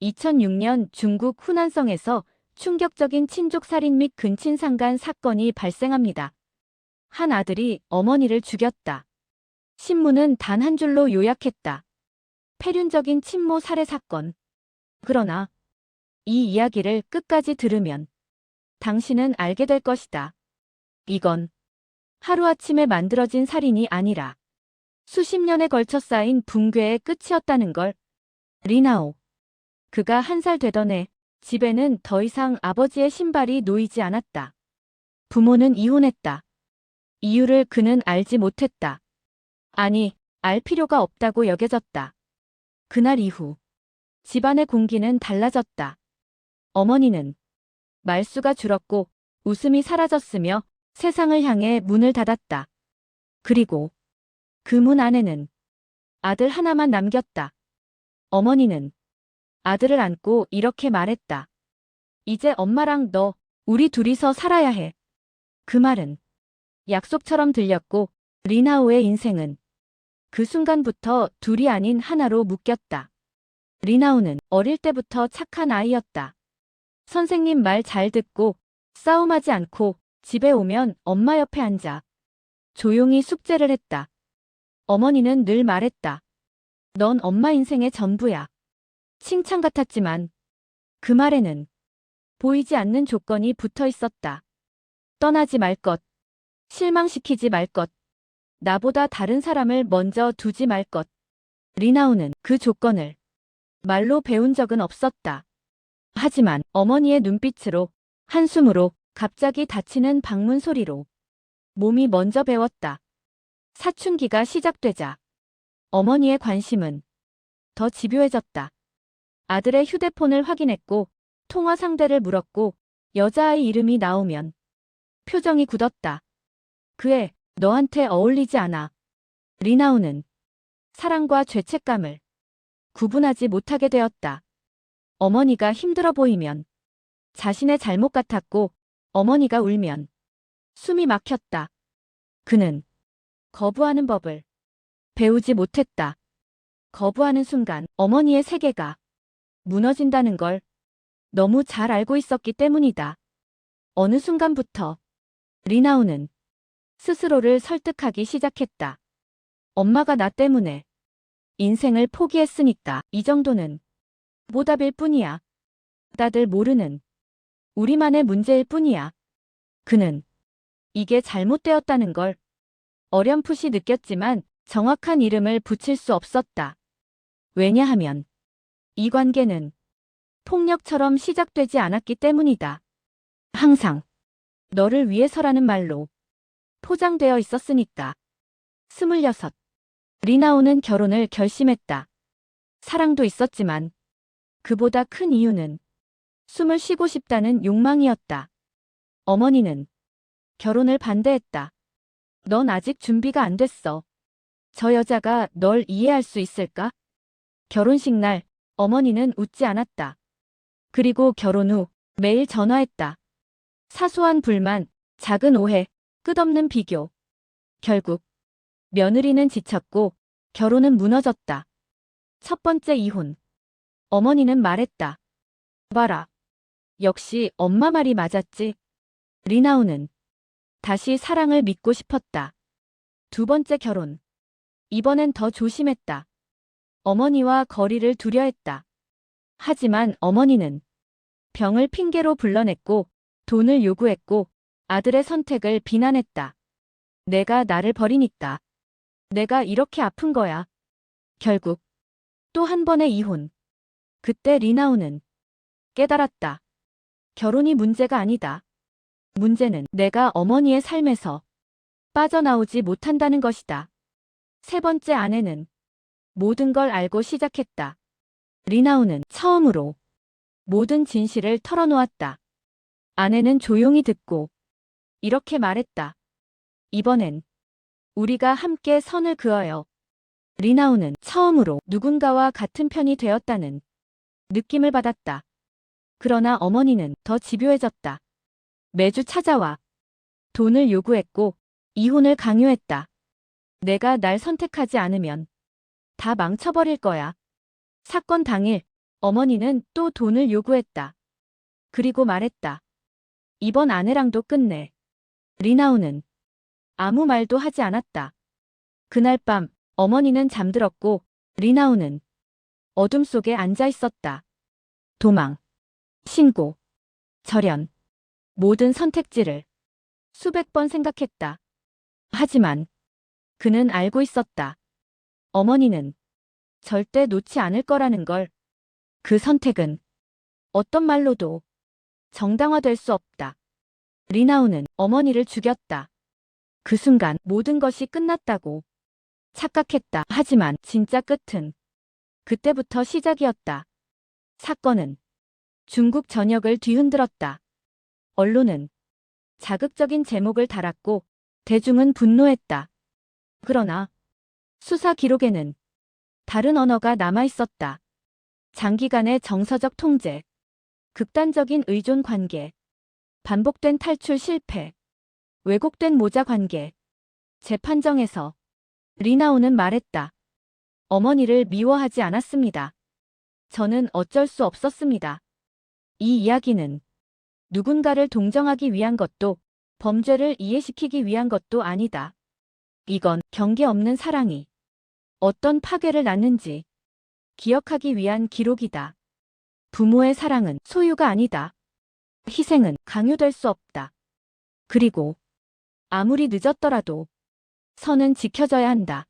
2006년 중국 후난성에서 충격적인 친족 살인 및 근친상간 사건이 발생합니다. 한 아들이 어머니를 죽였다. 신문은 단 한 줄로 요약했다. 폐륜적인 친모 살해 사건. 그러나 이 이야기를 끝까지 들으면 당신은 알게 될 것이다. 이건 하루아침에 만들어진 살인이 아니라 수십 년에 걸쳐 쌓인 붕괴의 끝이었다는 걸. 리나오. 그가 1살 되던 해 집에는 더 이상 아버지의 신발이 놓이지 않았다. 부모는 이혼했다. 이유를 그는 알지 못했다. 아니, 알 필요가 없다고 여겨졌다. 그날 이후 집안의 공기는 달라졌다. 어머니는 말수가 줄었고 웃음이 사라졌으며 세상을 향해 문을 닫았다. 그리고 그 문 안에는 아들 하나만 남겼다. 어머니는 아들을 안고 이렇게 말했다. 이제 엄마랑 너, 우리 둘이서 살아야 해. 그 말은 약속처럼 들렸고 리나오의 인생은 그 순간부터 둘이 아닌 하나로 묶였다. 리나오는 어릴 때부터 착한 아이였다. 선생님 말 잘 듣고 싸움하지 않고 집에 오면 엄마 옆에 앉아 조용히 숙제를 했다. 어머니는 늘 말했다. 넌 엄마 인생의 전부야. 칭찬 같았지만 그 말에는 보이지 않는 조건이 붙어 있었다. 떠나지 말 것, 실망시키지 말 것, 나보다 다른 사람을 먼저 두지 말 것. 리나오는 그 조건을 말로 배운 적은 없었다. 하지만 어머니의 눈빛으로, 한숨으로, 갑자기 닫히는 방문 소리로 몸이 먼저 배웠다. 사춘기가 시작되자 어머니의 관심은 더 집요해졌다. 아들의 휴대폰을 확인했고 통화 상대를 물었고 여자아이 이름이 나오면 표정이 굳었다. 그 애 너한테 어울리지 않아. 리나오는 사랑과 죄책감을 구분하지 못하게 되었다. 어머니가 힘들어 보이면 자신의 잘못 같았고 어머니가 울면 숨이 막혔다. 그는 거부하는 법을 배우지 못했다. 거부하는 순간 어머니의 세계가 무너진다는 걸 너무 잘 알고 있었기 때문이다. 어느 순간부터 리나오는 스스로를 설득하기 시작했다. 엄마가 나 때문에 인생을 포기했으니까 이 정도는 보답일 뿐이야. 다들 모르는 우리만의 문제일 뿐이야. 그는 이게 잘못되었다는 걸 어렴풋이 느꼈지만 정확한 이름을 붙일 수 없었다. 왜냐하면 이 관계는 폭력처럼 시작되지 않았기 때문이다. 항상 너를 위해서라는 말로 포장되어 있었으니까. 26. 리나오는 결혼을 결심했다. 사랑도 있었지만 그보다 큰 이유는 숨을 쉬고 싶다는 욕망이었다. 어머니는 결혼을 반대했다. 넌 아직 준비가 안 됐어. 저 여자가 널 이해할 수 있을까? 결혼식 날 어머니는 웃지 않았다. 그리고 결혼 후 매일 전화했다. 사소한 불만, 작은 오해, 끝없는 비교. 결국 며느리는 지쳤고 결혼은 무너졌다. 첫 번째 이혼. 어머니는 말했다. 봐라. 역시 엄마 말이 맞았지. 리나오는 다시 사랑을 믿고 싶었다. 두 번째 결혼. 이번엔 더 조심했다. 어머니와 거리를 두려 했다. 하지만 어머니는 병을 핑계로 불러냈고 돈을 요구했고 아들의 선택을 비난했다. 내가 나를 버리니까. 내가 이렇게 아픈 거야. 결국 또 한 번의 이혼. 그때 리나오는 깨달았다. 결혼이 문제가 아니다. 문제는 내가 어머니의 삶에서 빠져나오지 못한다는 것이다. 세 번째 아내는 모든 걸 알고 시작했다. 리나오는 처음으로 모든 진실을 털어놓았다. 아내는 조용히 듣고 이렇게 말했다. 이번엔 우리가 함께 선을 그어요. 리나오는 처음으로 누군가와 같은 편이 되었다는 느낌을 받았다. 그러나 어머니는 더 집요해졌다. 매주 찾아와 돈을 요구했고 이혼을 강요했다. 내가 날 선택하지 않으면 다 망쳐버릴 거야. 사건 당일 어머니는 또 돈을 요구했다. 그리고 말했다. 이번 아내랑도 끝내. 리나우는 아무 말도 하지 않았다. 그날 밤 어머니는 잠들었고 리나우는 어둠 속에 앉아 있었다. 도망, 신고, 절연, 모든 선택지를 수백 번 생각했다. 하지만 그는 알고 있었다. 어머니는 절대 놓지 않을 거라는 걸. 그 선택은 어떤 말로도 정당화될 수 없다. 리나우는 어머니를 죽였다. 그 순간 모든 것이 끝났다고 착각했다. 하지만 진짜 끝은 그때부터 시작이었다. 사건은 중국 전역을 뒤흔들었다. 언론은 자극적인 제목을 달았고 대중은 분노했다. 그러나 수사 기록에는 다른 언어가 남아 있었다. 장기간의 정서적 통제, 극단적인 의존 관계, 반복된 탈출 실패, 왜곡된 모자 관계. 재판정에서 리나우는 말했다. 어머니를 미워하지 않았습니다. 저는 어쩔 수 없었습니다. 이 이야기는 누군가를 동정하기 위한 것도 범죄를 이해시키기 위한 것도 아니다. 이건 경계 없는 사랑이 어떤 파괴를 낳는지 기억하기 위한 기록이다. 부모의 사랑은 소유가 아니다. 희생은 강요될 수 없다. 그리고 아무리 늦었더라도 선은 지켜져야 한다.